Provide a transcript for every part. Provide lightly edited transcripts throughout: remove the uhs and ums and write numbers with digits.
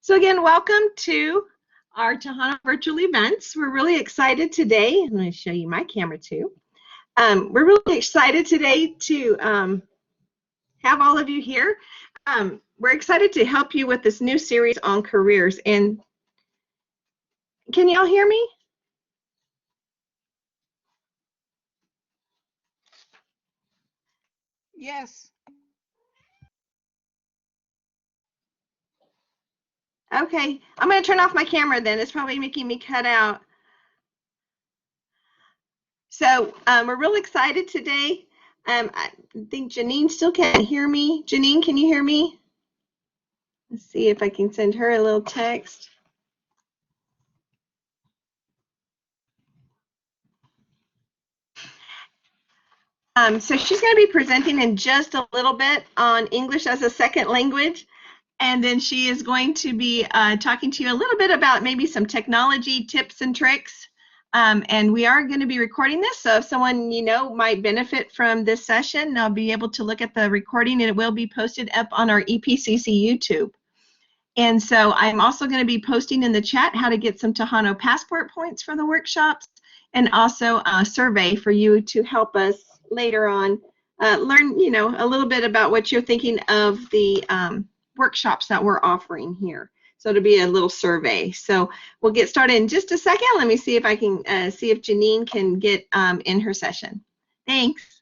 So again, welcome to our Tejano virtual events. We're really excited today. I'm going to show you my camera too. We're really excited today to have all of you here. We're excited to help you with this new series on careers. And can y'all hear me? Yes. Okay, I'm going to turn off my camera then. It's probably making me cut out. So we're really excited today. I think Janine still can't hear me. Janine, can you hear me? Let's see if I can send her a little text. So she's going to be presenting in just a little bit on English as a second language. And then she is going to be talking to you a little bit about maybe some technology tips and tricks. And we are going to be recording this. So if someone you know might benefit from this session, they'll be able to look at the recording, and it will be posted up on our EPCC YouTube. And so I'm also going to be posting in the chat how to get some Tejano passport points for the workshops, and also a survey for you to help us later on learn, a little bit about what you're thinking of the workshops that we're offering here. So it'll be a little survey. So we'll get started in just a second. Let me see if I can see if Janine can get in her session. Thanks.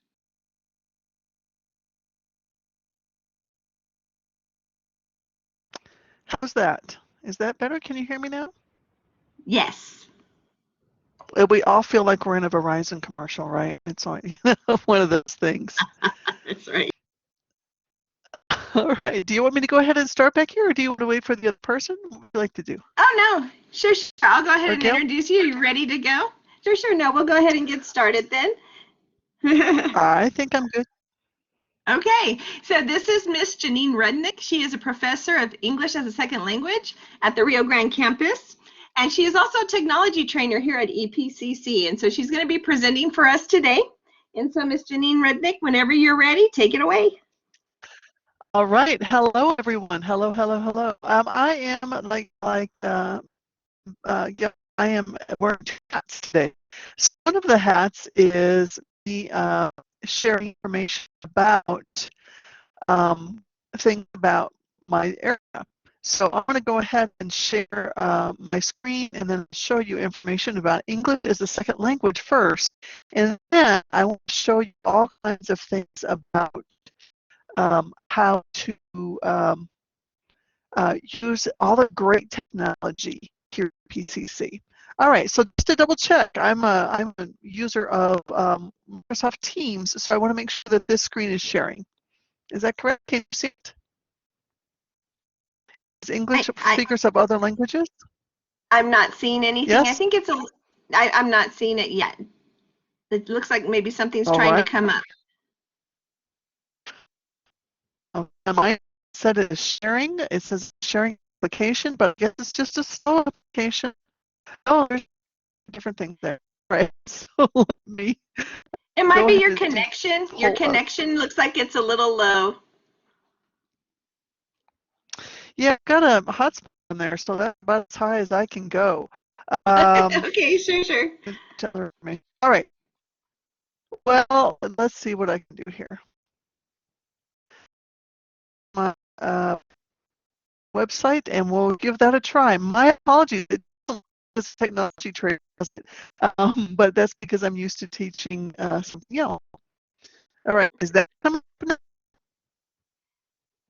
How's that? Is that better? Can you hear me now? Yes. We all feel like we're in a Verizon commercial, right? It's like one of those things. That's right. All right. Do you want me to go ahead and start back here, or do you want to wait for the other person? What would you like to do? Oh, no. Sure. I'll go ahead and Gail? introduce you. You ready to go? Sure. No, we'll go ahead and get started then. I think I'm good. Okay, so this is Miss Janine Rudnick. She is a professor of English as a second language at the Rio Grande campus. And she is also a technology trainer here at EPCC. And so she's going to be presenting for us today. And so Miss Janine Rudnick, whenever you're ready, take it away. All right. Hello, everyone. Hello. I am yeah, I am wearing two hats today. So one of the hats is the sharing information about things about my area. So I'm going to go ahead and share my screen and then show you information about English as a second language first. And then I will show you all kinds of things about how to use all the great technology here at PCC. All right, so just to double check, I'm a user of Microsoft Teams, so I want to make sure that this screen is sharing. Is that correct? Can you see it? Is English speakers of other languages? I'm not seeing anything. Yes? I think it's I'm not seeing it yet. It looks like maybe something's All trying right. to come up. Mine said it is sharing. It says sharing application, but I guess it's just a slow application. Oh, there's different things there. Right. So let me. It might be your connection. Your connection looks like it's a little low. Yeah, I've got a hotspot in there, so that's about as high as I can go. Okay, sure. All right. Well, let's see what I can do here. My website, and we'll give that a try. My apologies. This technology trade, but that's because I'm used to teaching something else. All right, is that coming up?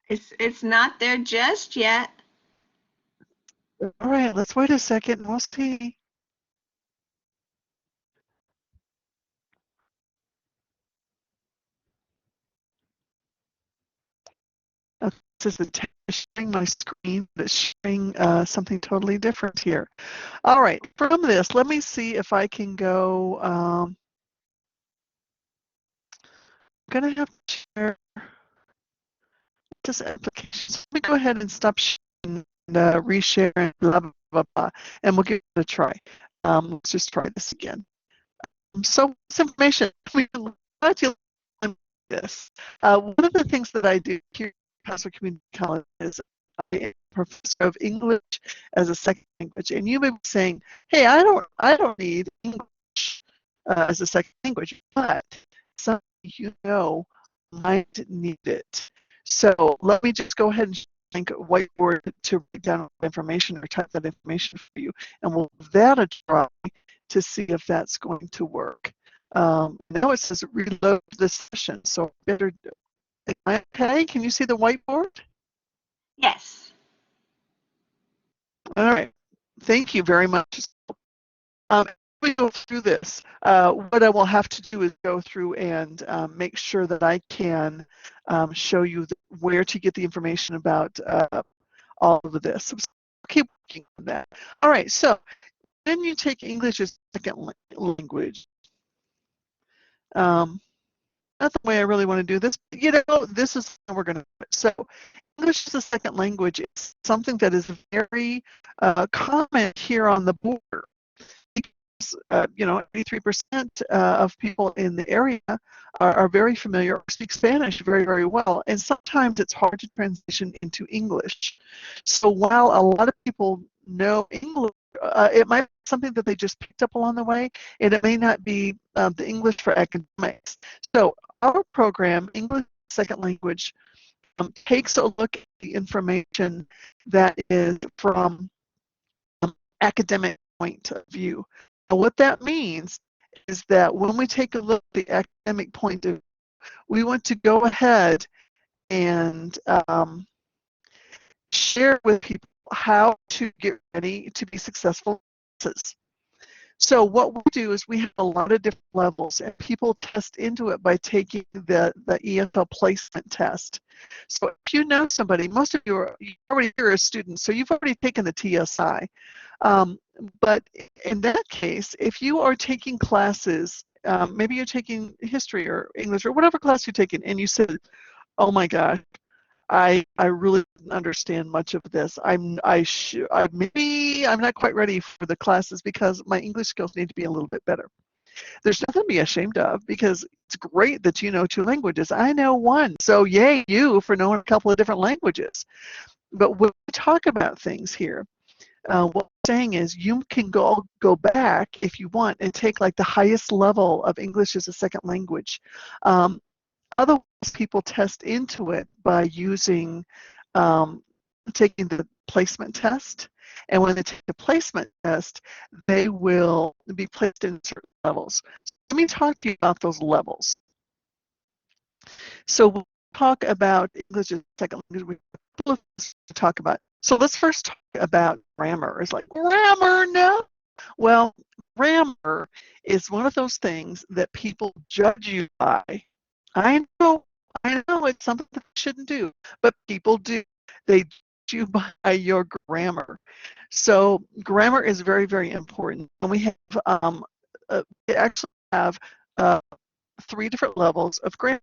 It's not there just yet. All right, let's wait a second and we'll see. This is sharing my screen, but it's sharing something totally different here. All right, from this, let me see if I can go. I'm going to have to share this application. So let me go ahead and stop sharing and reshare and blah, blah, blah, and we'll give it a try. Let's just try this again. So this information, we glad you like this. One of the things that I do here at Pastor Community College is I am a professor of English as a second language. And you may be saying, hey, I don't need English as a second language, but some you know might need it. So let me just go ahead and think whiteboard to write down information or type that information for you, and we'll give that a try to see if that's going to work. Now it says reload this session, so better. Am I okay? Can you see the whiteboard? Yes. All right. Thank you very much. As we go through this, what I will have to do is go through and make sure that I can show you where to get the information about all of this. So keep working on that. All right, so when you take English as a second language, not the way I really want to do this, but this is how we're going to do it. So English as a second language is something that is very common here on the border. 83% of people in the area are very familiar or speak Spanish very, very well, and sometimes it's hard to transition into English. So while a lot of people know English, it might be something that they just picked up along the way, and it may not be the English for academics. So our program, English Second Language, takes a look at the information that is from academic point of view. And what that means is that when we take a look at the academic point of view, we want to go ahead and share with people how to get ready to be successful. So what we do is we have a lot of different levels, and people test into it by taking the ESOL placement test. So if you know somebody, most of you already are a student, so you've already taken the TSI. But in that case, if you are taking classes, maybe you're taking history or English or whatever class you're taking, and you said, "Oh my gosh, I really didn't understand much of this. Maybe I'm not quite ready for the classes because my English skills need to be a little bit better." There's nothing to be ashamed of, because it's great that you know 2 languages. I know 1, so yay you for knowing a couple of different languages. But when we talk about things here, what I'm saying is you can go back if you want and take like the highest level of English as a second language. Otherwise, people test into it by using taking the placement test. And when they take the placement test, they will be placed in certain levels. So let me talk to you about those levels. So we'll talk about English as a second language. We have a couple of things to talk about. So let's first talk about grammar. It's like, grammar, no. Well, grammar is one of those things that people judge you by. I know it's something that they shouldn't do, but people do. They judge you by your grammar. So grammar is very, very important. And we actually have 3 different levels of grammar.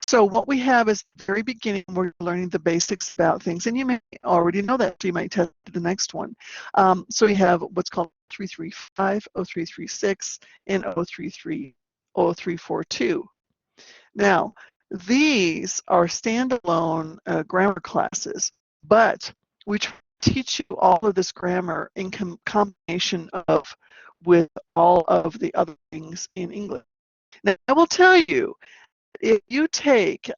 So what we have is the very beginning, we're learning the basics about things, and you may already know that, so you might test the next one. So we have what's called 0335, 0336, and 0342. Now, these are standalone grammar classes, but we try to teach you all of this grammar in combination with all of the other things in English. Now, I will tell you, if you take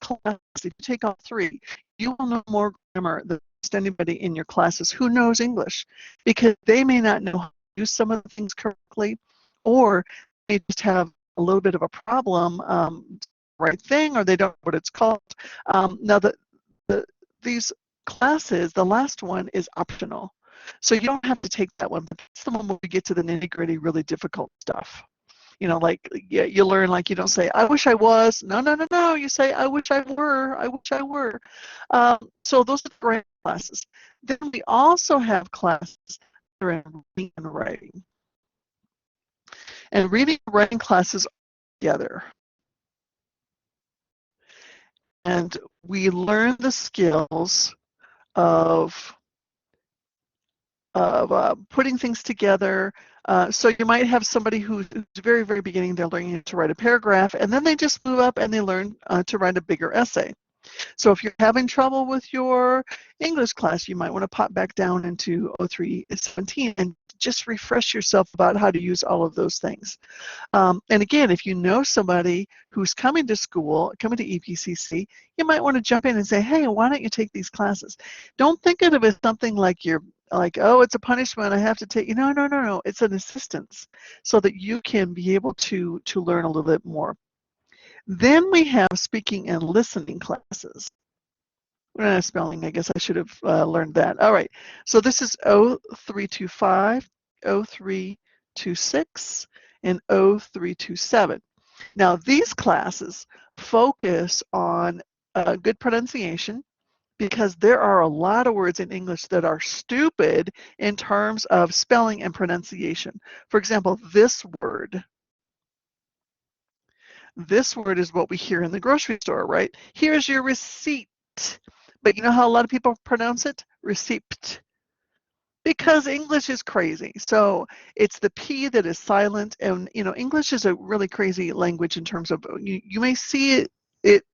class, if you take all 3, you will know more grammar than anybody in your classes who knows English, because they may not know how to use some of the things correctly, or they just have a little bit of a problem, right thing, or they don't know what it's called. Now, these classes, the last one is optional, so you don't have to take that one, but that's the one where we get to the nitty-gritty, really difficult stuff. Like, yeah, you learn, like, you don't say, I wish I was. No. You say, I wish I were. I wish I were. So those are the grammar classes. Then we also have classes that are in reading and writing. And reading and writing classes are together. And we learn the skills of putting things together. So you might have somebody who's very, very beginning, they're learning to write a paragraph, and then they just move up and they learn to write a bigger essay. So if you're having trouble with your English class, you might want to pop back down into 0317 and just refresh yourself about how to use all of those things. And again, if you know somebody who's coming to school, coming to EPCC, you might want to jump in and say, hey, why don't you take these classes? Don't think of it as something like you're like, oh, it's a punishment, I have to take, no, no, no, no. It's an assistance so that you can be able to learn a little bit more. Then we have speaking and listening classes. Spelling, I guess I should have learned that. All right, so this is 0325, 0326, and 0327. Now, these classes focus on good pronunciation because there are a lot of words in English that are stupid in terms of spelling and pronunciation. For example, this word is what we hear in the grocery store, right? Here's your receipt. But you know how a lot of people pronounce it? Receipt. Because English is crazy. So it's the P that is silent. And, English is a really crazy language in terms of, you may see it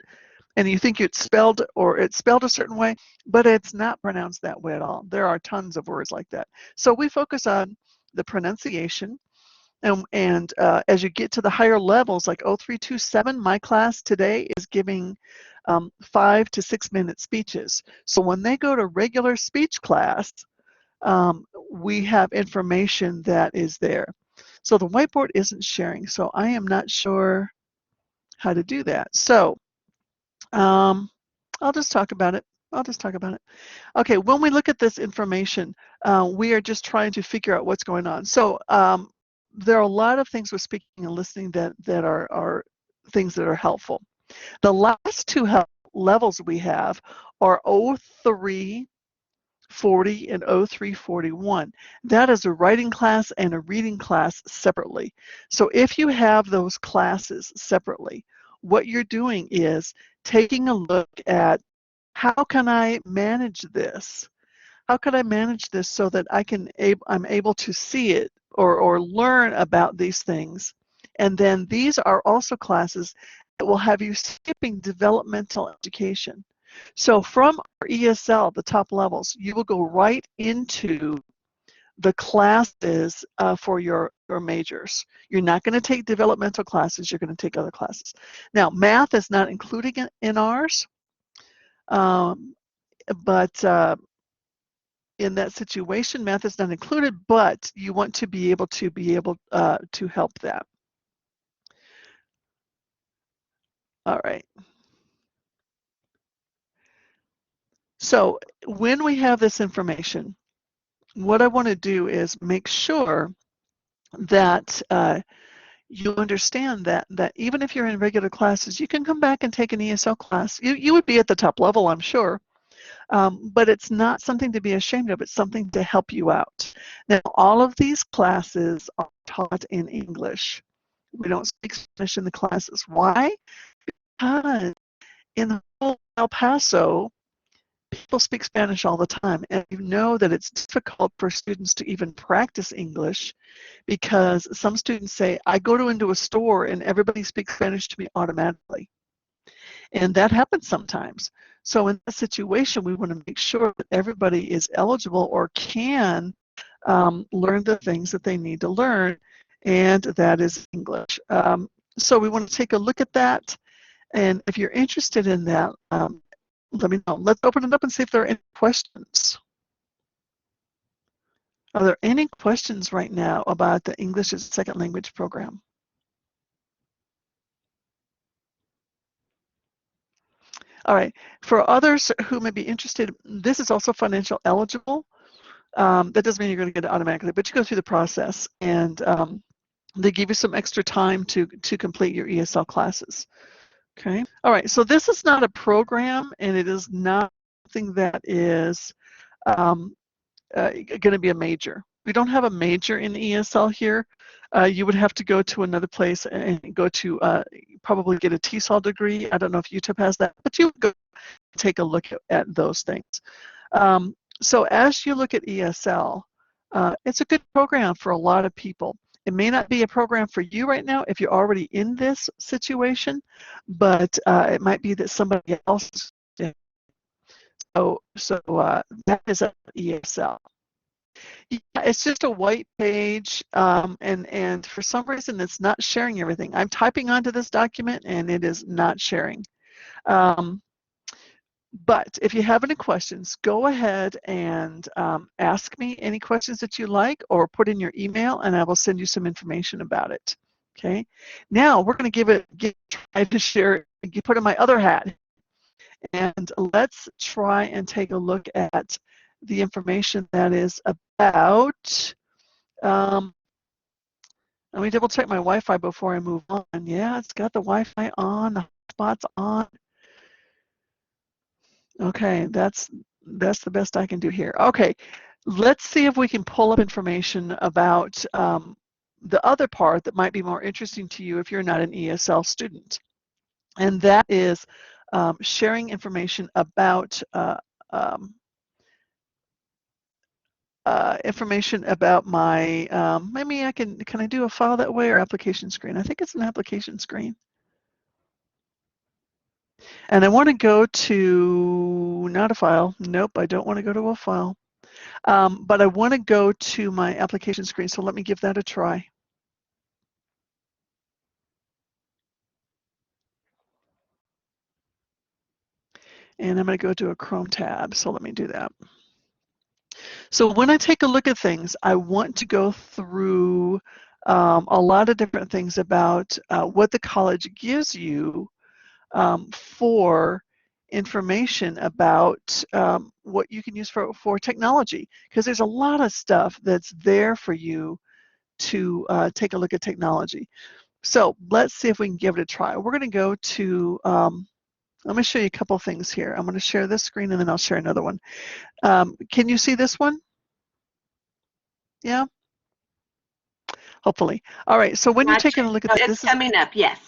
and you think it's spelled a certain way, but it's not pronounced that way at all. There are tons of words like that. So we focus on the pronunciation. And as you get to the higher levels, like 0327, my class today is giving 5 to 6 minute speeches. So when they go to regular speech class, we have information that is there. So the whiteboard isn't sharing, so I am not sure how to do that. So I'll just talk about it. Okay, when we look at this information, we are just trying to figure out what's going on. So there are a lot of things with speaking and listening that are things that are helpful. The last two levels we have are 0340 and 0341. That is a writing class and a reading class separately. So if you have those classes separately, what you're doing is taking a look at how can I manage this? How can I manage this so that I'm able to see it or learn about these things? And then these are also classes that will have you skipping developmental education. So from our ESL, the top levels, you will go right into the classes for your majors. You're not going to take developmental classes, you're going to take other classes. Now, math is not included in ours, but in that situation, math is not included, but you want to be able to help that. All right. So when we have this information, what I want to do is make sure that you understand that even if you're in regular classes, you can come back and take an ESL class. You would be at the top level, I'm sure. But it's not something to be ashamed of. It's something to help you out. Now, all of these classes are taught in English. We don't speak Spanish in the classes. Why? Because in the whole El Paso, people speak Spanish all the time. And you know that it's difficult for students to even practice English because some students say, I go into a store and everybody speaks Spanish to me automatically. And that happens sometimes. So in that situation, we want to make sure that everybody is eligible or can learn the things that they need to learn, and that is English. So we want to take a look at that. And if you're interested in that, let me know. Let's open it up and see if there are any questions. Are there any questions right now about the English as a Second Language program? All right, for others who may be interested, this is also financial eligible. That doesn't mean you're going to get it automatically, but you go through the process and they give you some extra time to complete your ESL classes. Okay. All right. So this is not a program, and it is not something that is going to be a major. We don't have a major in ESL here. You would have to go to another place and go to probably get a TESOL degree. I don't know if UTEP has that, but you would go take a look at those things. So as you look at ESL, it's a good program for a lot of people. It may not be a program for you right now if you're already in this situation, but it might be that somebody else That is a ESL. Yeah, it's just a white page, and for some reason it's not sharing everything. I'm typing onto this document and it is not sharing. But if you have any questions, go ahead and ask me any questions that you like, or put in your email and I will send you some information about it. Okay. Now we're going to try to share, put in my other hat, and let's try and take a look at the information that is about. Let me double check my Wi-Fi before I move on. Yeah, it's got the Wi-Fi on, the hotspot's on. Okay, that's the best I can do here. Okay, let's see if we can pull up information about the other part that might be more interesting to you if you're not an ESL student. And that is sharing information about my, maybe can I do a file that way, or application screen? I think it's an application screen. And I want to go to, not a file. Nope, I don't want to go to a file. But I want to go to my application screen, so let me give that a try. And I'm going to go to a Chrome tab, so let me do that. So when I take a look at things, I want to go through a lot of different things about what the college gives you for information about what you can use for technology, because there's a lot of stuff that's there for you to take a look at technology. So let's see if we can give it a try. We're going to go to, let me show you a couple things here. I'm going to share this screen and then I'll share another one. Can you see this one? Yeah? Hopefully. All right, so when you're Gotcha. taking a look at Oh, this, it's coming up, yes.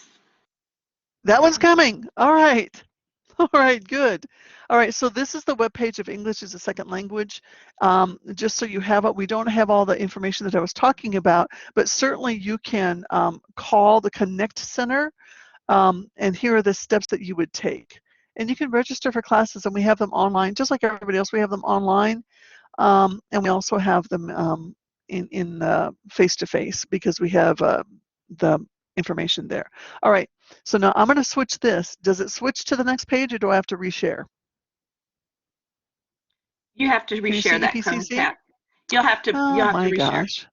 that one's coming. All right. All right, good. All right, so this is the web page of English as a Second Language. Just so you have it, we don't have all the information that I was talking about, but certainly you can call the Connect Center, and here are the steps that you would take. And you can register for classes, and we have them online, just like everybody else. We have them online, and we also have them in face-to-face, because we have the information there. All right, so now I'm going to switch this. Does it switch to the next page, or do I have to reshare? You have to Can you reshare see that Chrome EPCC? tab. You'll have to Oh my reshare. gosh.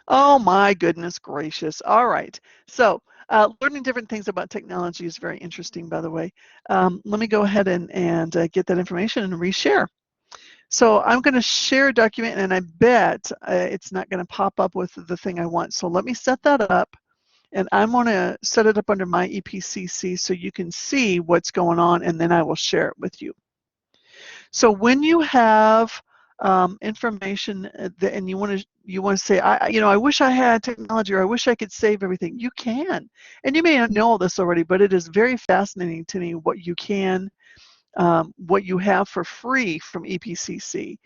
Oh my goodness gracious. All right. So learning different things about technology is very interesting, by the way. Let me go ahead and get that information and reshare. So I'm going to share a document, and I bet it's not going to pop up with the thing I want. So let me set that up, and I'm going to set it up under my EPCC so you can see what's going on, and then I will share it with you. So when you have information and you want to say, I wish I had technology, or I wish I could save everything, you can. And you may not know all this already, but it is very fascinating to me what you can, what you have for free from EPCC.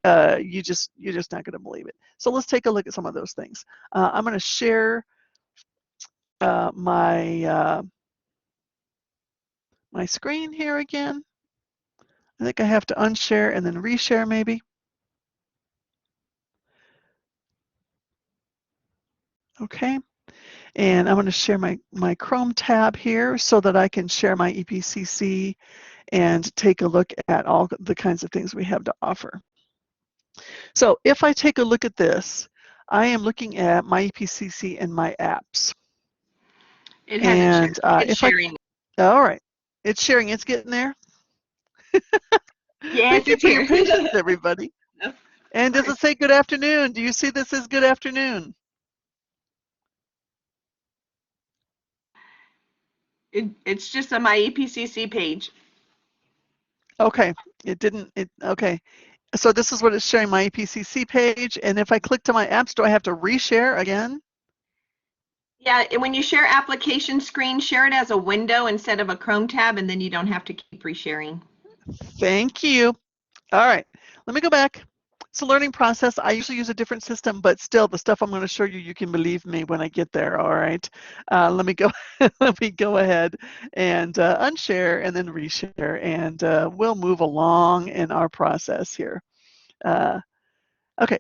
You're just not going to believe it. So let's take a look at some of those things. I'm going to share my screen here again. I think I have to unshare and then reshare maybe. Okay. And I'm going to share my Chrome tab here so that I can share my EPCC and take a look at all the kinds of things we have to offer. So if I take a look at this, I am looking at my EPCC and my apps. It hasn't shared. And It's sharing. all right, it's sharing, it's getting there. Yes, Thank you it's for your here. patience, everybody. Of And does course. it say good afternoon? Do you see this as good afternoon? It's just on my EPCC page. Okay, it didn't, okay. So this is what it's showing, my EPCC page. And if I click to my apps, do I have to reshare again? Yeah, and when you share application screen, share it as a window instead of a Chrome tab, and then you don't have to keep resharing. Thank you. All right, let me go back. It's a learning process. I usually use a different system, but still, the stuff I'm going to show you, you can believe me when I get there. All right. Let me go. Let me go ahead and unshare and then reshare, and we'll move along in our process here. Okay.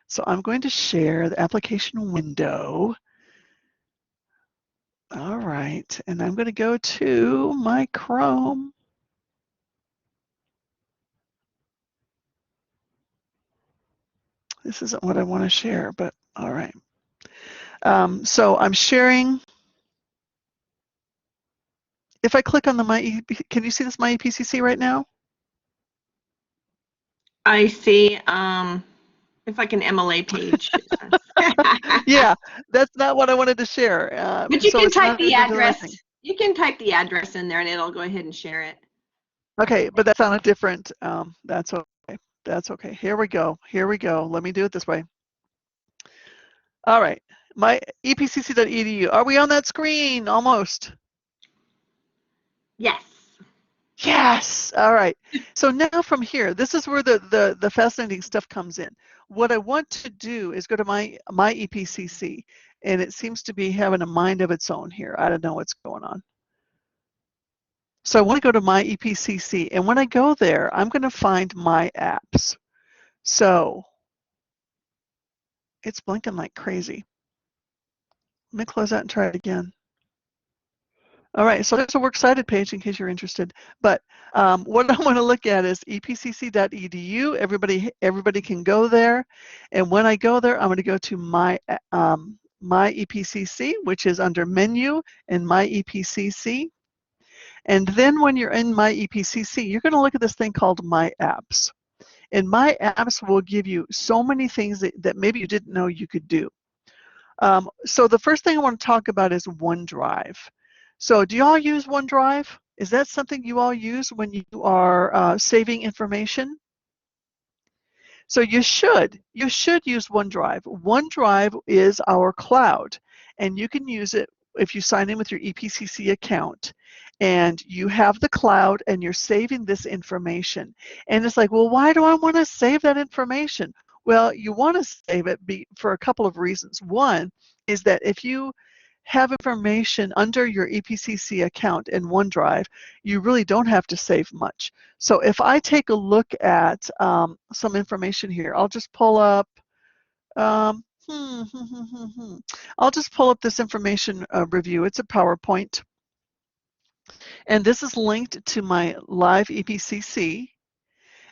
So I'm going to share the application window. All right, and I'm going to go to my Chrome. This isn't what I want to share, but all right. So I'm sharing. If I click on the can you see this My EPCC right now? I see. It's like an MLA page. Yeah, that's not what I wanted to share. But you So can it's type not the going to do the right address. thing. You can type the address in there and it'll go ahead and share it. Okay, but that's on a different. That's okay. That's okay. Here we go. Here we go. Let me do it this way. All right, my epcc.edu. Are we on that screen? Almost. Yes. Yes. All right. So now from here, this is where the fascinating stuff comes in. What I want to do is go to my EPCC, and it seems to be having a mind of its own here. I don't know what's going on. So I want to go to my EPCC, and when I go there, I'm going to find my apps. So it's blinking like crazy. Let me close that and try it again. All right, so there's a works cited page in case you're interested. But what I want to look at is epcc.edu. Everybody can go there. And when I go there, I'm going to go to my EPCC, which is under menu and my EPCC. And then when you're in my EPCC, you're going to look at this thing called My Apps. And My Apps will give you so many things that maybe you didn't know you could do. So the first thing I want to talk about is OneDrive. So do you all use OneDrive? Is that something you all use when you are saving information? So you should use OneDrive. OneDrive is our cloud, and you can use it if you sign in with your EPCC account and you have the cloud and you're saving this information. And it's like, well, why do I want to save that information? Well, you want to save it for a couple of reasons. One is that if you have information under your EPCC account in OneDrive, you really don't have to save much. So if I take a look at some information here, I'll just pull up, um, I'll just pull up this information review. It's a PowerPoint. And this is linked to my live EPCC.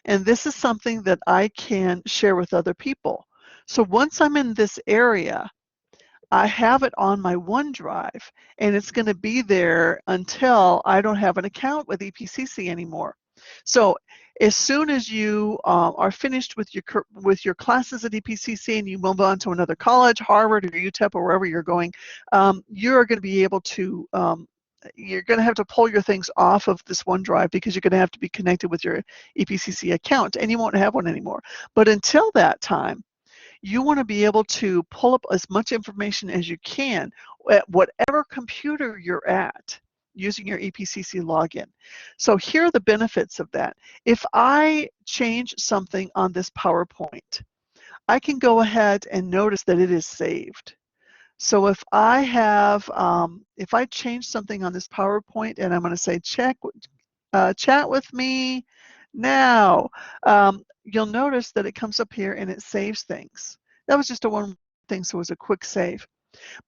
And this is something that I can share with other people. So once I'm in this area, I have it on my OneDrive, and it's going to be there until I don't have an account with EPCC anymore. So as soon as you are finished with your classes at EPCC and you move on to another college, Harvard or UTEP or wherever you're going, you're going to be able to you're going to have to pull your things off of this OneDrive because you're going to have to be connected with your EPCC account, and you won't have one anymore. But until that time, you want to be able to pull up as much information as you can at whatever computer you're at using your EPCC login. So here are the benefits of that. If I change something on this PowerPoint, I can go ahead and notice that it is saved. So if I have, if I change something on this PowerPoint and I'm going to say chat with me now, you'll notice that it comes up here and it saves things. That was just a one thing, so it was a quick save.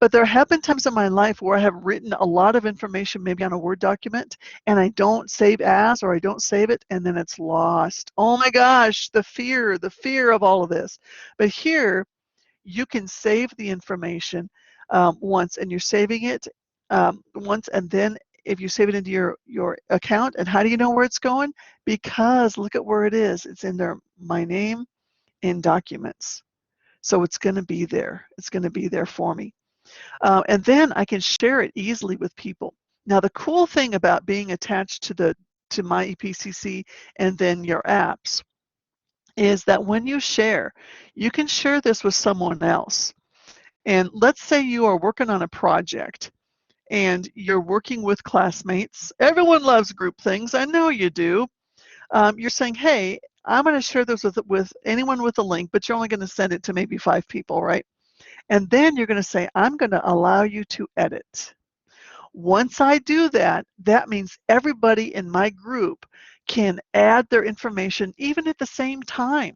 But there have been times in my life where I have written a lot of information maybe on a Word document and I don't save as, or I don't save it and then it's lost. Oh my gosh, the fear of all of this. But here, you can save the information once, and you're saving it once, and then if you save it into your account, and how do you know where it's going? Because look at where it is. It's in there, my name in documents. So it's going to be there. It's going to be there for me. And then I can share it easily with people. Now, the cool thing about being attached to my EPCC and then your apps is that when you share, you can share this with someone else. And let's say you are working on a project and you're working with classmates. Everyone loves group things. I know you do. You're saying, hey, I'm going to share this with anyone with a link, but you're only going to send it to maybe 5 people, right? And then you're going to say, I'm going to allow you to edit. Once I do that, that means everybody in my group can add their information even at the same time.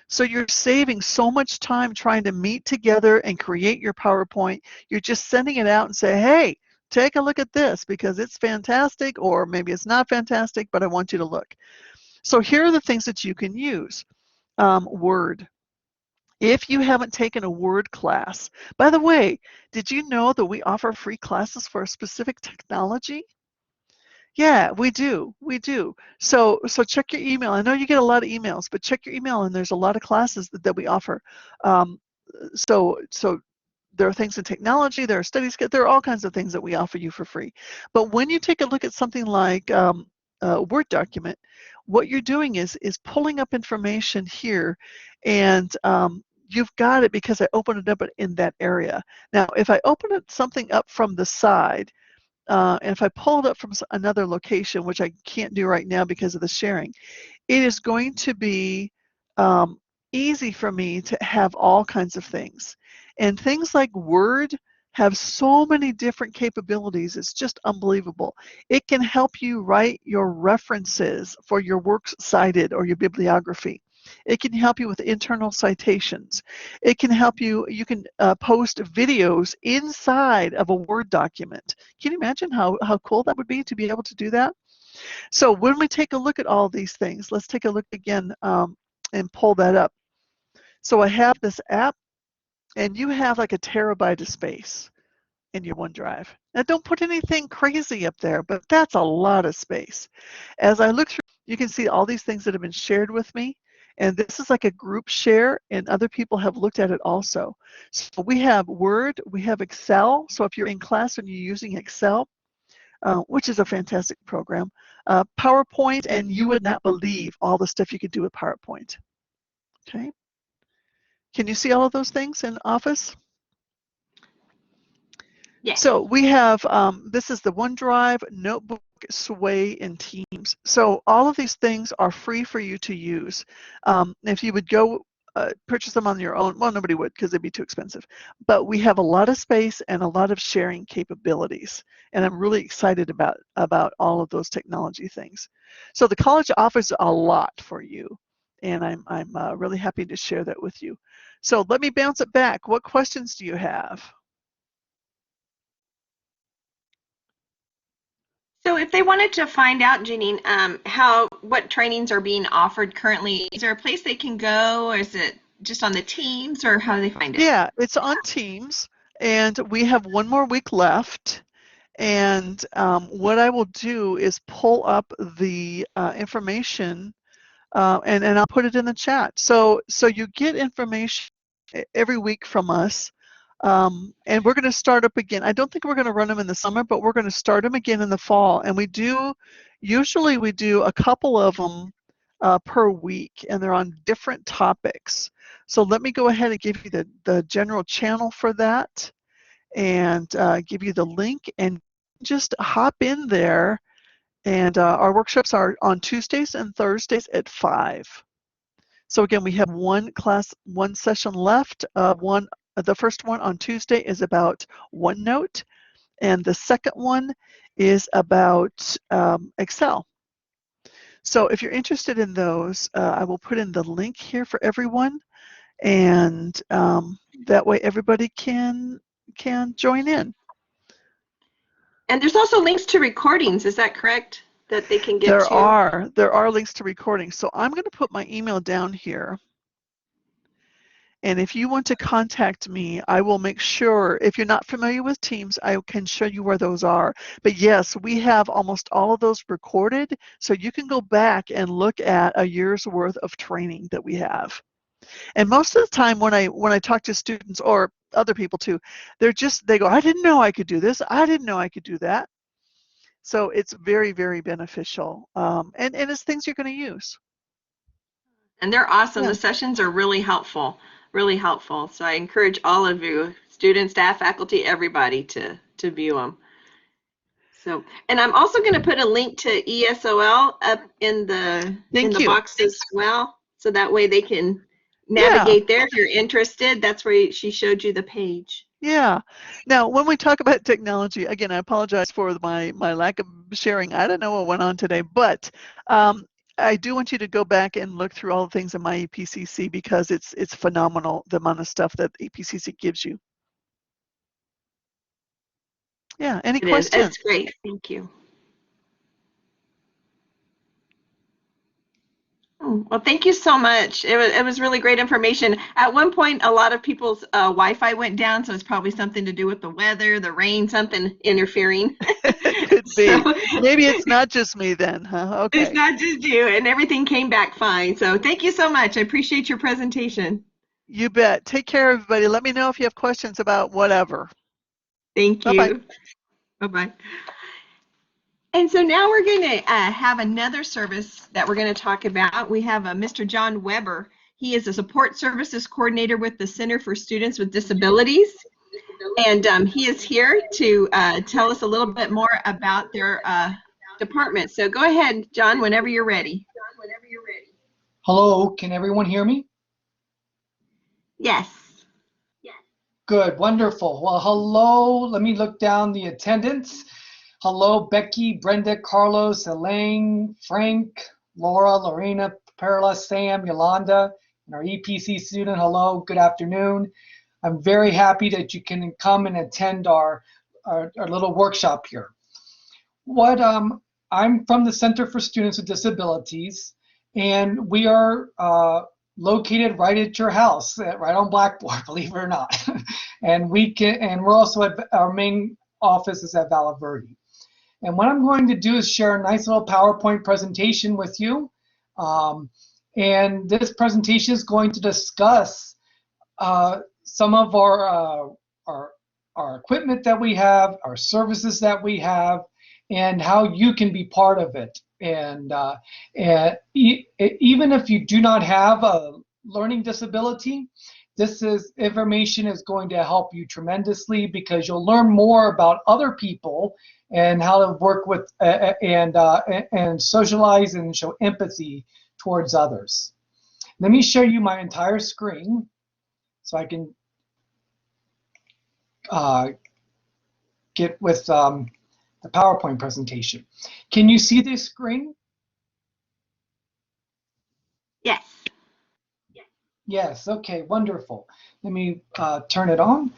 So you're saving so much time trying to meet together and create your PowerPoint. You're just sending it out and say, hey, take a look at this because it's fantastic, or maybe it's not fantastic, but I want you to look. So here are the things that you can use. Word. If you haven't taken a Word class, by the way, did you know that we offer free classes for a specific technology? Yeah, we do. We do. So check your email. I know you get a lot of emails, but check your email, and there's a lot of classes that we offer. Um, so there are things in technology, there are studies, there are all kinds of things that we offer you for free. But when you take a look at something like a Word document, what you're doing is pulling up information here, and you've got it because I opened it up in that area. Now, if I open something up from the side, and if I pull it up from another location, which I can't do right now because of the sharing, it is going to be um, easy for me to have all kinds of things. And things like Word have so many different capabilities. It's just unbelievable. It can help you write your references for your works cited or your bibliography. It can help you with internal citations. It can help you can post videos inside of a Word document. Can you imagine how cool that would be to be able to do that? So when we take a look at all these things, let's take a look again and pull that up. So I have this app, and you have like a terabyte of space in your OneDrive. Now don't put anything crazy up there, but that's a lot of space. As I look through, you can see all these things that have been shared with me. And this is like a group share, and other people have looked at it also. So we have Word, we have Excel. So if you're in class and you're using Excel, which is a fantastic program, PowerPoint, and you would not believe all the stuff you could do with PowerPoint. Okay. Can you see all of those things in Office? Yes. So we have, this is the OneDrive, Notebook, Sway, and Teams. So all of these things are free for you to use. If you would go purchase them on your own, well, nobody would because they'd be too expensive. But we have a lot of space and a lot of sharing capabilities. And I'm really excited about all of those technology things. So the college offers a lot for you. And I'm really happy to share that with you. So let me bounce it back. What questions do you have? So if they wanted to find out, Janine, what trainings are being offered currently, is there a place they can go, or is it just on the Teams, or how do they find it? Yeah, it's on Teams, and we have one more week left. And what I will do is pull up the information, and I'll put it in the chat. So you get information every week from us, and we're going to start up again. I don't think we're going to run them in the summer, but we're going to start them again in the fall. And usually we do a couple of them per week, and they're on different topics. So let me go ahead and give you the general channel for that, and give you the link, and just hop in there. And our workshops are on Tuesdays and Thursdays at 5. So again, we have one session left. The first one on Tuesday is about OneNote, and the second one is about Excel. So if you're interested in those, I will put in the link here for everyone, and that way everybody can join in. And there's also links to recordings, is that correct? That they can get There to? are links to recordings. So I'm going to put my email down here. And if you want to contact me, I will make sure, if you're not familiar with Teams, I can show you where those are. But yes, we have almost all of those recorded, so you can go back and look at a year's worth of training that we have. And most of the time when I talk to students or other people too, they go, I didn't know I could do this. I didn't know I could do that. So it's very, very beneficial. And it's things you're going to use. And they're awesome. Yeah. The sessions are really helpful, really helpful. So I encourage all of you, students, staff, faculty, everybody to view them. So, and I'm also going to put a link to ESOL up in Thank the you. box as well, so that way they can Yeah. navigate there if you're interested. That's where she showed you the page. Yeah. Now, when we talk about technology, again, I apologize for my lack of sharing. I don't know what went on today, but um, I do want you to go back and look through all the things in my EPCC because it's phenomenal the amount of stuff that EPCC gives you. Yeah. Any It is. questions? It's great. Thank you. Oh, well, thank you so much. It was really great information. At one point, a lot of people's Wi-Fi went down, so it's probably something to do with the weather, the rain, something interfering. It could So be. Maybe it's not just me then, huh? it's Okay. not just you, and everything came back fine. So thank you so much. I appreciate your presentation. You bet. Take care, everybody. Let me know if you have questions about whatever. Thank Bye-bye. you. Bye-bye. And so now we're going to have another service that we're going to talk about. We have Mr. John Weber. He is a support services coordinator with the Center for Students with Disabilities. And he is here to tell us a little bit more about their department. So go ahead, John, whenever you're ready. Hello, can everyone hear me? Yes. Good, wonderful. Well, hello, let me look down the attendance. Hello, Becky, Brenda, Carlos, Elaine, Frank, Laura, Lorena, Perla, Sam, Yolanda, and our EPC student. Hello, good afternoon. I'm very happy that you can come and attend our little workshop here. I'm from the Center for Students with Disabilities, and we are located right at your house, right on Blackboard, believe it or not. And we're also at our main office is at Vala Verde. And what I'm going to do is share a nice little PowerPoint presentation with you. And this presentation is going to discuss some of our equipment that we have, our services that we have, and how you can be part of it. And even if you do not have a learning disability, information is going to help you tremendously because you'll learn more about other people and how to work with and socialize and show empathy towards others. Let me show you my entire screen so I can get with the PowerPoint presentation. Can you see this screen? Yes. Yes, okay, wonderful. Let me turn it on.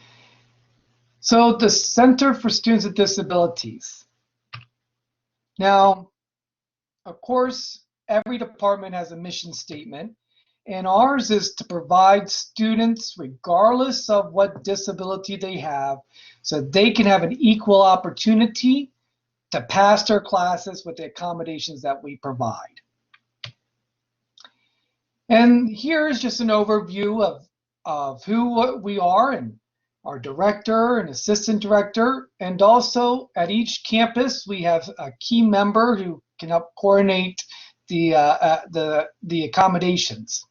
So the Center for Students with Disabilities. Now, of course, every department has a mission statement, and ours is to provide students, regardless of what disability they have, so they can have an equal opportunity to pass their classes with the accommodations that we provide. And here is just an overview of who we are and our director and assistant director. And also at each campus, we have a key member who can help coordinate the accommodations.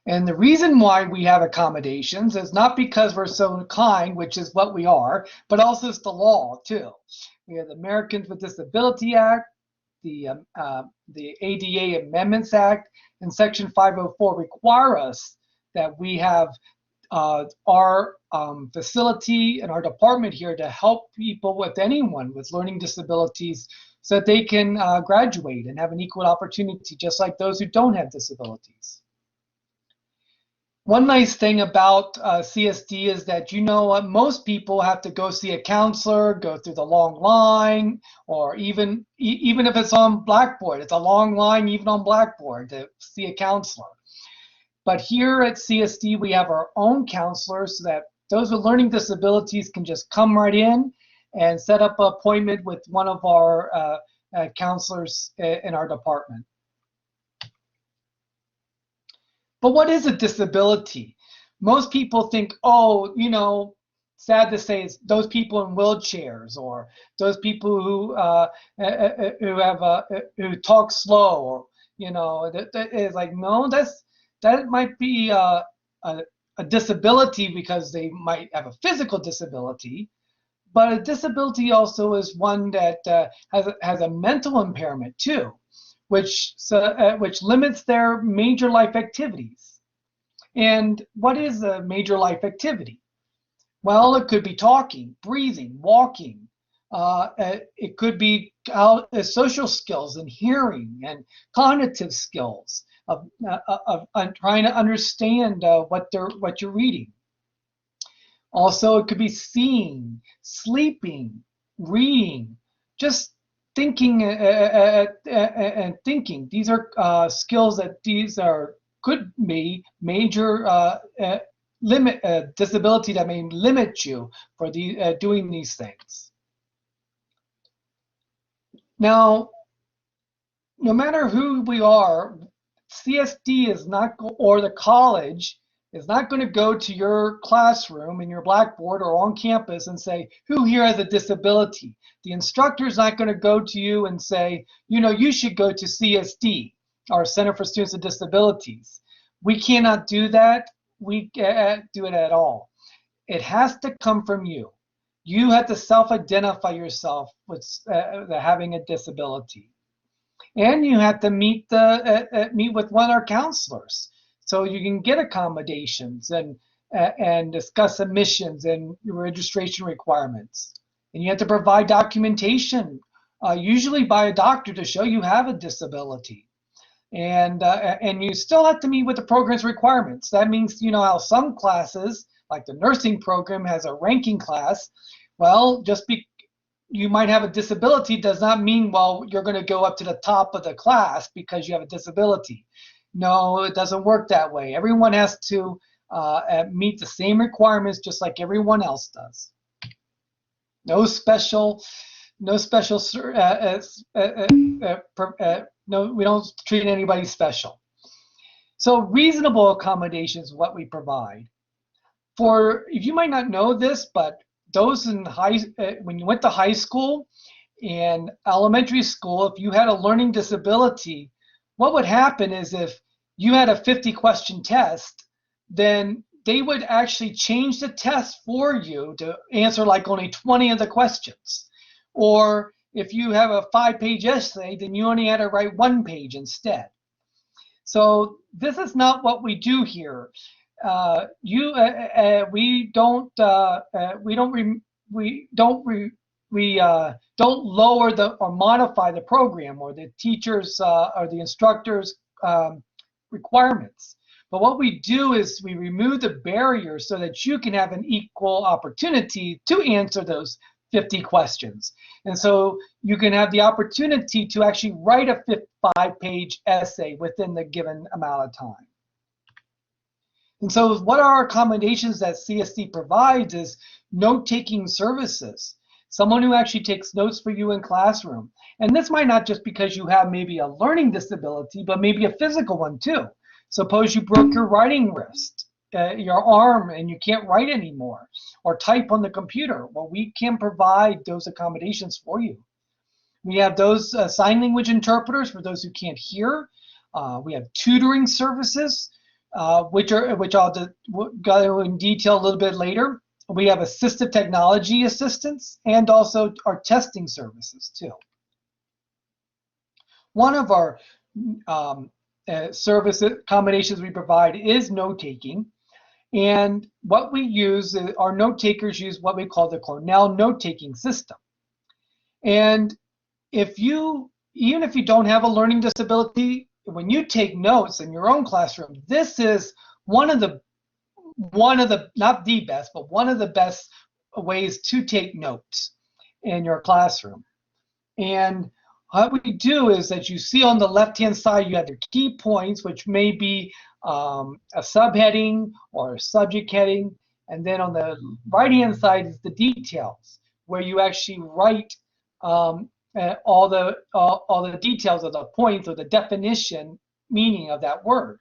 And the reason why we have accommodations is not because we're so kind, which is what we are, but also it's the law too. We have the Americans with Disability Act, the ADA Amendments Act, and Section 504 require us that we have our facility and our department here to help people with anyone with learning disabilities so that they can graduate and have an equal opportunity just like those who don't have disabilities. One nice thing about CSD is that most people have to go see a counselor, go through the long line, or even if it's on Blackboard, it's a long line even on Blackboard to see a counselor. But here at CSD, we have our own counselors so that those with learning disabilities can just come right in and set up an appointment with one of our counselors in our department. But what is a disability? Most people think, oh, sad to say, it's those people in wheelchairs or those people who who talk slow, or that is like, no, that might be a disability because they might have a physical disability, But a disability also is one that has a mental impairment too, which limits their major life activities. And what is a major life activity? Well, it could be talking, breathing, walking. It could be social skills and hearing and cognitive skills of trying to understand what you're reading. Also, it could be seeing, sleeping, reading, just thinking and thinking. These are skills that could be major disability that may limit you for doing these things. Now, no matter who we are, CSD is not, or the college is not going to go to your classroom in your blackboard or on campus and say, who here has a disability? The instructor is not going to go to you and say, you know, you should go to CSD, our Center for Students with Disabilities. We cannot do that. We can't do it at all. It has to come from you. You have to self-identify yourself with having a disability. And you have to meet with one of our counselors, so you can get accommodations and discuss admissions and registration requirements. And you have to provide documentation, usually by a doctor, to show you have a disability. And you still have to meet with the program's requirements. That means, you know how some classes, like the nursing program, has a ranking class. Well, you might have a disability does not mean, well, you're going to go up to the top of the class because you have a disability. No, it doesn't work that way. Everyone has to meet the same requirements just like everyone else does. No, we don't treat anybody special. So reasonable accommodations is what we provide. If you might not know this, but those in when you went to high school and elementary school, if you had a learning disability, what would happen is if you had a 50-question test, then they would actually change the test for you to answer like only 20 of the questions. Or if you have a 5-page essay, then you only had to write 1 page instead. So this is not what we do here. We don't lower or modify the program or the teachers or the instructors' requirements. But what we do is we remove the barriers so that you can have an equal opportunity to answer those 50 questions. And so you can have the opportunity to actually write a 5-page essay within the given amount of time. And so what our accommodations that CSD provides is note-taking services. Someone who actually takes notes for you in classroom. And this might not just because you have maybe a learning disability, but maybe a physical one too. Suppose you broke your writing wrist, your arm, and you can't write anymore or type on the computer. Well, we can provide those accommodations for you. We have those sign language interpreters for those who can't hear. We have tutoring services, which I'll go in detail a little bit later. We have assistive technology assistance and also our testing services too. One of our service accommodations we provide is note-taking. And what we use, our note takers use what we call the Cornell note-taking system. And even if you don't have a learning disability, when you take notes in your own classroom, this is one of the not the best, but one of the best ways to take notes in your classroom. And what we do is that you see on the left-hand side, you have your key points, which may be a subheading or a subject heading. And then on the right-hand side is the details, where you actually write all the details of the points or the definition meaning of that word.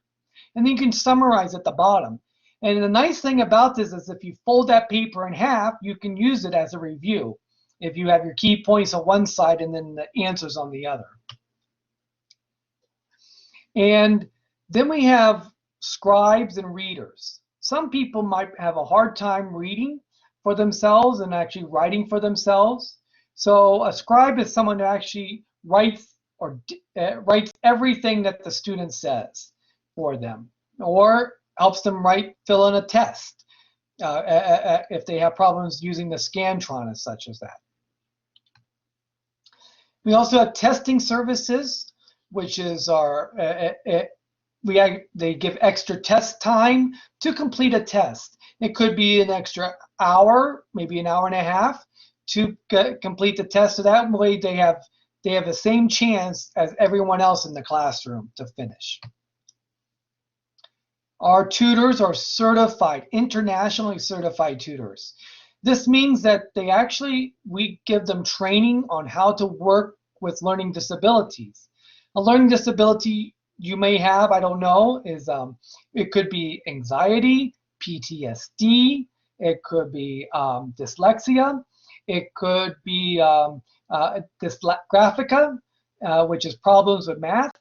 And then you can summarize at the bottom. And the nice thing about this is if you fold that paper in half, you can use it as a review if you have your key points on one side and then the answers on the other. And then we have scribes and readers. Some people might have a hard time reading, for themselves and actually writing for themselves. So a scribe is someone who actually writes or writes everything that the student says for them, or helps them fill in a test if they have problems using the Scantron and such as that. We also have testing services, which is they give extra test time to complete a test. It could be an extra hour, maybe an hour and a half to complete the test. So that way they have the same chance as everyone else in the classroom to finish. Our tutors are certified, internationally certified tutors. This means that we give them training on how to work with learning disabilities. A learning disability you may have, I don't know, is it could be anxiety, PTSD, it could be dyslexia, it could be dysgraphica, which is problems with math.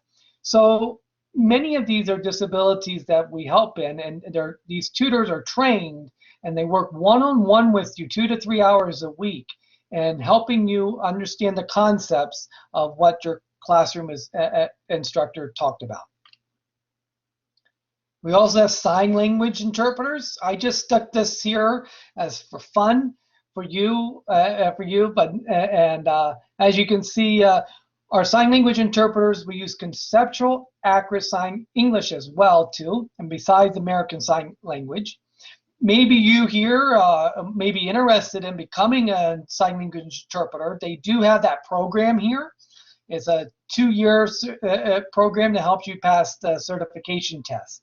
So many of these are disabilities that we help in, and these tutors are trained and they work one-on-one with you 2 to 3 hours a week and helping you understand the concepts of what your classroom instructor talked about. We also have sign language interpreters. I just stuck this here as for fun for you, as you can see, our sign language interpreters, we use conceptual, accurate sign English as well too, and besides American Sign Language. Maybe you here may be interested in becoming a sign language interpreter. They do have that program here. It's a 2-year program to help you pass the certification test.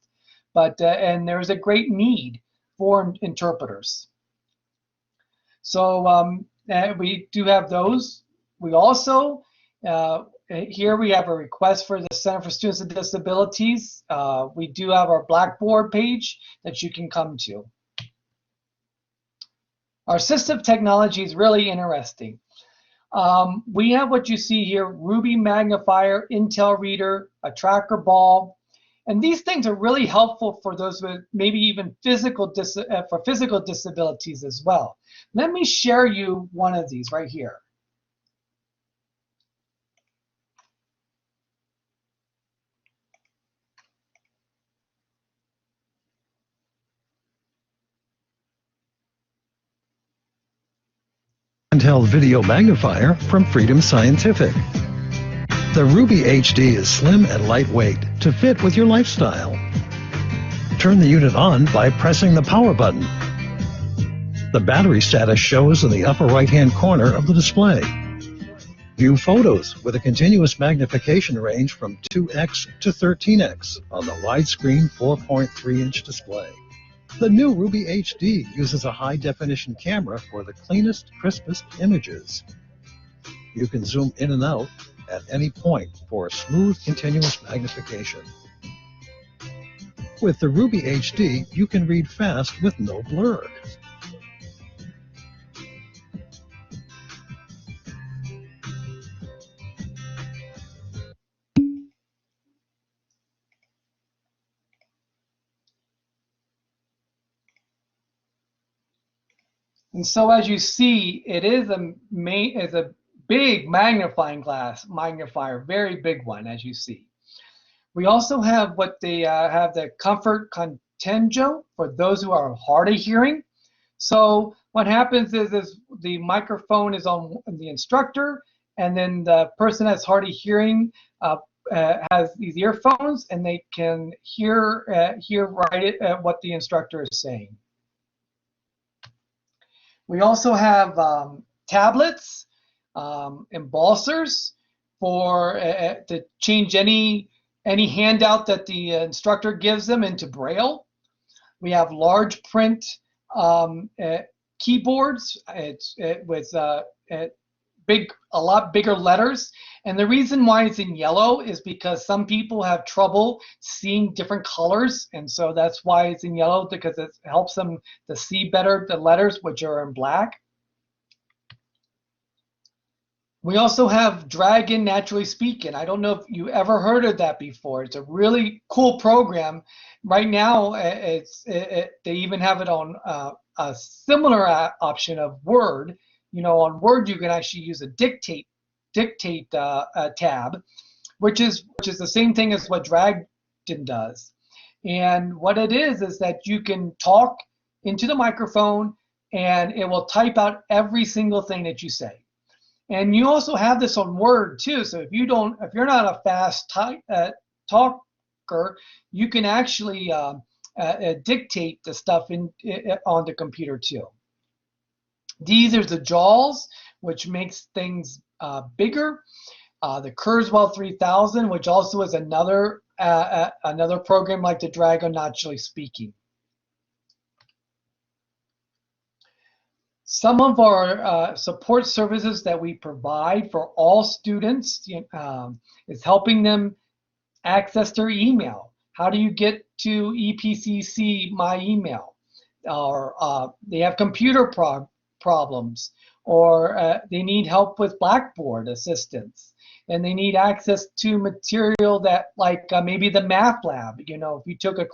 And there's a great need for interpreters. So we do have those. We also, here we have a request for the Center for Students with Disabilities. We do have our Blackboard page that you can come to. Our assistive technology is really interesting. We have what you see here, Ruby magnifier, Intel reader, a tracker ball. And these things are really helpful for those with maybe even physical disabilities as well. Let me share you one of these right here. Handheld video magnifier from Freedom Scientific. The Ruby HD is slim and lightweight to fit with your lifestyle. Turn the unit on by pressing the power button. The battery status shows in the upper right-hand corner of the display. View photos with a continuous magnification range from 2x to 13x on the widescreen 4.3-inch display. The new Ruby HD uses a high-definition camera for the cleanest, crispest images. You can zoom in and out at any point for a smooth, continuous magnification. With the Ruby HD, you can read fast with no blur. And so as you see, it is a big magnifying glass magnifier, very big one, as you see. We also have what they have the Comfort Contenjo for those who are hard of hearing. So what happens is the microphone is on the instructor, and then the person that's hard of hearing has these earphones, and they can hear what the instructor is saying. We also have tablets, embossers for to change any handout that the instructor gives them into Braille. We have large print keyboards. With a lot bigger letters. And the reason why it's in yellow is because some people have trouble seeing different colors. And so that's why it's in yellow, because it helps them to see better the letters, which are in black. We also have Dragon Naturally Speaking. I don't know if you ever heard of that before. It's a really cool program. Right now, they even have it on a similar option of Word. You know, on Word you can actually use a dictate tab, which is the same thing as what Dragon does. And what it is that you can talk into the microphone and it will type out every single thing that you say. And you also have this on Word too. So if you're not a fast talker, you can actually dictate the stuff on the computer too. These are the JAWS, which makes things bigger. The Kurzweil 3000, which also is another program like the Dragon, naturally speaking. Some of our support services that we provide for all students is helping them access their email. How do you get to EPCC My Email? Or they have computer problems, or they need help with Blackboard assistance, and they need access to material that, like maybe the math lab. You know, if you took a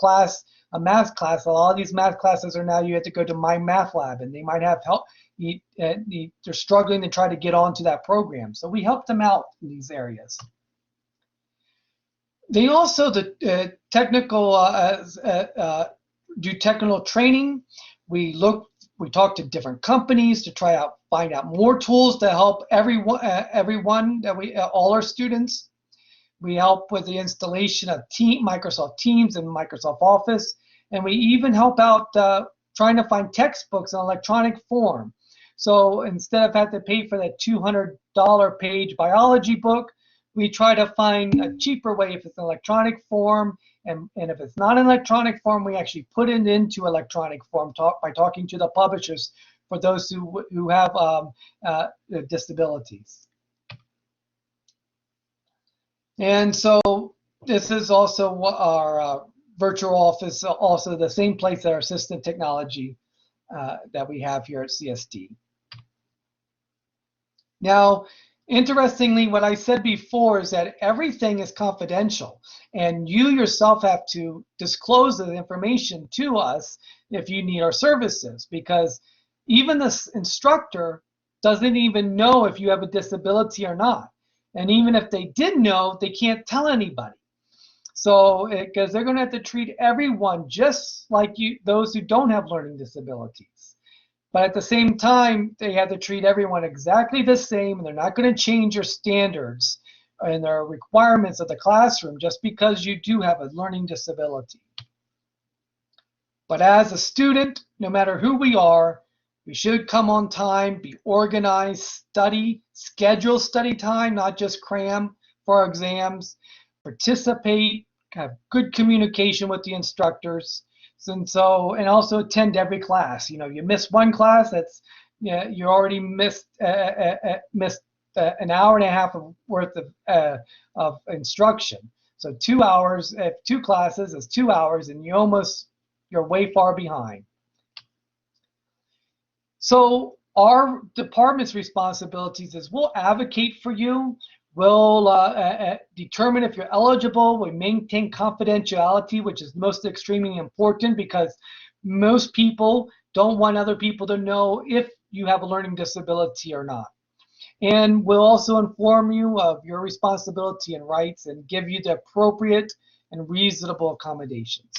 math class, a lot of these math classes are now you have to go to My Math Lab, and they might have help. They're struggling to try to get onto that program, so we help them out in these areas. They also do technical training. We talk to different companies to find out more tools to help everyone that all our students. We help with the installation of Microsoft Teams and Microsoft Office, and we even help out trying to find textbooks in electronic form. So instead of having to pay for that $200 page biology book, we try to find a cheaper way if it's an electronic form, and if it's not an electronic form, we actually put it into electronic form by talking to the publishers for those who have disabilities. And so this is also our virtual office, also the same place that our assistant technology that we have here at CSD. Now, interestingly, what I said before is that everything is confidential, and you yourself have to disclose the information to us if you need our services, because even the instructor doesn't even know if you have a disability or not. And even if they did know, they can't tell anybody. So, because they're going to have to treat everyone just like those who don't have learning disabilities. But at the same time, they have to treat everyone exactly the same, and they're not going to change your standards and their requirements of the classroom just because you do have a learning disability. But as a student, no matter who we are, we should come on time, be organized, study, schedule study time, not just cram for our exams, participate, have good communication with the instructors, and also attend every class. You know, you miss one class, that's you already missed an hour and a half worth of instruction. So 2 hours, 2 classes is 2 hours, and you're way far behind. So our department's responsibilities is we'll advocate for you. We'll determine if you're eligible. We maintain confidentiality, which is most extremely important because most people don't want other people to know if you have a learning disability or not. And we'll also inform you of your responsibility and rights and give you the appropriate and reasonable accommodations.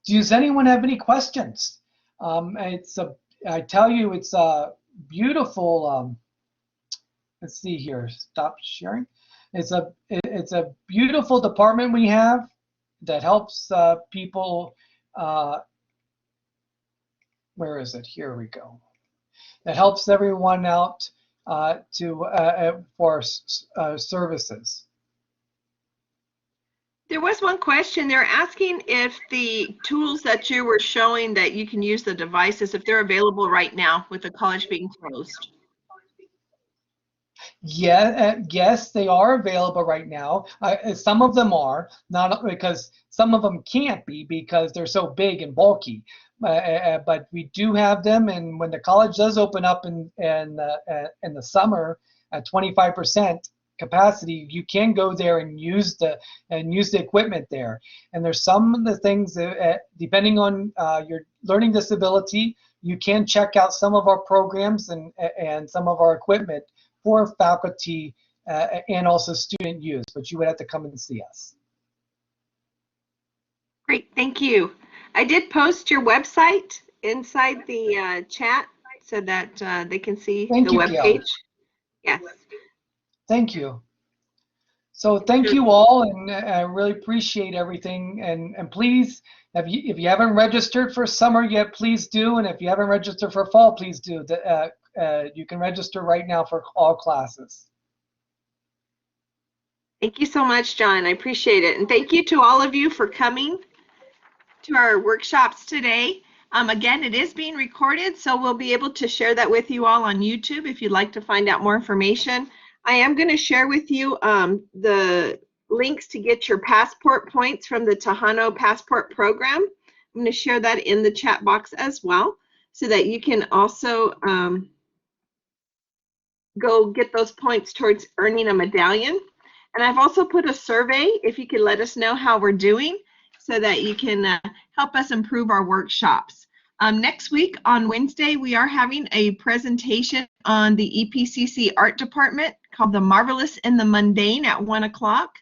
Does anyone have any questions? I tell you, it's a beautiful. Let's see here. Stop sharing. It's a beautiful department we have that helps people. Where is it? Here we go. That helps everyone out for services. There was one question. They're asking if the tools that you were showing that you can use the devices, if they're available right now with the college being closed. Yeah, yes, they are available right now. Some of them are, not because some of them can't be because they're so big and bulky. But we do have them, and when the college does open up in the summer at 25%, capacity, you can go there and use the equipment there. And there's some of the things that, depending on your learning disability, you can check out some of our programs and some of our equipment for faculty and also student use, but you would have to come and see us. Great, thank you. I did post your website inside the chat so that they can see Thank the you, web Gail. page. Yes. Thank you. So thank you all, and I really appreciate everything. And please, if you haven't registered for summer yet, please do. And if you haven't registered for fall, please do. You can register right now for all classes. Thank you so much, John. I appreciate it. And thank you to all of you for coming to our workshops today. Again, it is being recorded, so we'll be able to share that with you all on YouTube if you'd like to find out more information. I am going to share with you the links to get your passport points from the Tejano Passport Program. I'm going to share that in the chat box as well so that you can also go get those points towards earning a medallion. And I've also put a survey if you could let us know how we're doing so that you can help us improve our workshops. Next week on Wednesday, we are having a presentation on the EPCC Art Department called The Marvelous in the Mundane at 1 o'clock.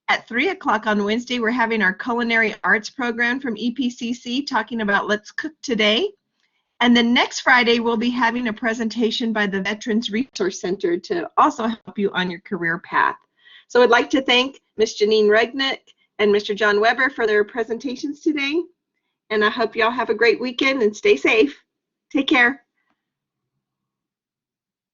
At 3 o'clock on Wednesday, we're having our Culinary Arts program from EPCC talking about Let's Cook Today. And then next Friday, we'll be having a presentation by the Veterans Resource Center to also help you on your career path. So I'd like to thank Ms. Janine Regnick and Mr. John Weber for their presentations today. And I hope you all have a great weekend and stay safe. Take care.